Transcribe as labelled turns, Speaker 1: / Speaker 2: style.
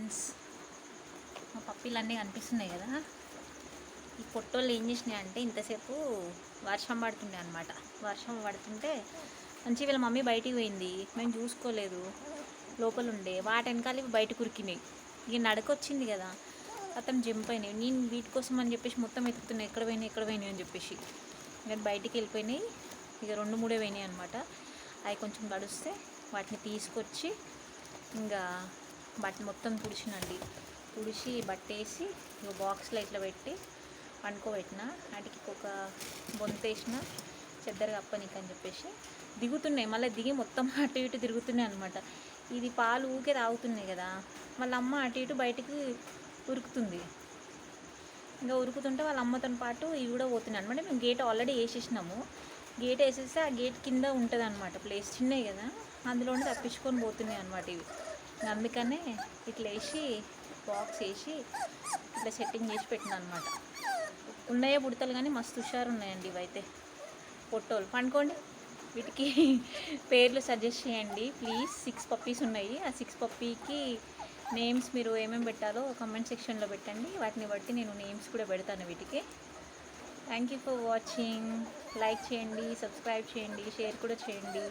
Speaker 1: Friends, మా పప్పీలన్నీ కనిపిస్తున్నాయి కదా. ఈ పొట్టోళ్ళు ఏం చేసినాయి అంటే ఇంతసేపు వర్షం పడుతుండే అనమాట. వర్షం పడుతుంటే మంచి వీళ్ళ మమ్మీ బయటికి పోయింది, మేము చూసుకోలేదు, లోపల ఉండే వాటి వెనకాల ఇవి బయట కురికినాయి. ఇక నడకొచ్చింది కదా, అతను జంప్ అయినాయి. నేను వీటి కోసం అని చెప్పేసి మొత్తం ఎత్తుతున్నాయి, ఎక్కడ పోయినాయి అని చెప్పేసి. నేను బయటికి వెళ్ళిపోయినాయి. ఇక 2-3 పోయినాయి అనమాట. అవి కొంచెం గడుస్తే వాటిని తీసుకొచ్చి ఇంకా బట్ట మొత్తం తుడిచి బట్టేసి ఇక బాక్స్లో ఇట్లా పెట్టి పండుకోబెట్టిన. వాటికి ఒక బొంతేసిన చెద్దరు కప్పనీకి అని చెప్పేసి దిగుతున్నాయి. మళ్ళీ దిగి మొత్తం అటు ఇటు తిరుగుతున్నాయి అనమాట. ఇది పాలు ఊకే తాగుతున్నాయి కదా, వాళ్ళ అమ్మ అటు ఇటు బయటికి ఉరుకుతుంది. ఇంకా ఉరుకుతుంటే వాళ్ళ అమ్మతో పాటు ఇవి కూడా పోతున్నాయి అనమాట. మేము గేట్ ఆల్రెడీ వేసేసినాము. గేట్ వేసేస్తే ఆ గేట్ కింద ఉంటుంది అనమాట ప్లేస్, చిన్నవి కదా, అందులోనే తప్పించుకొని పోతున్నాయి అనమాట ఇవి. అందుకనే ఇట్లా వేసి బాక్స్ వేసి ఇట్లా సెట్టింగ్ చేసి పెట్టిన అనమాట. ఉన్నాయే పుడతలు కానీ మస్తు హుషారు ఉన్నాయండి ఇవైతే. పొట్టోలు పండుకోండి. వీటికి పేర్లు సజెస్ట్ చేయండి ప్లీజ్. 6 పప్పీస్ ఉన్నాయి. ఆ 6 పప్పీకి నేమ్స్ మీరు ఏమేమి పెట్టాలో కామెంట్ సెక్షన్లో పెట్టండి. వాటిని బట్టి నేను నేమ్స్ కూడా పెడతాను వీటికి. Thank you for watching. Like చేయండి, సబ్స్క్రైబ్ చేయండి, షేర్ కూడా చేయండి.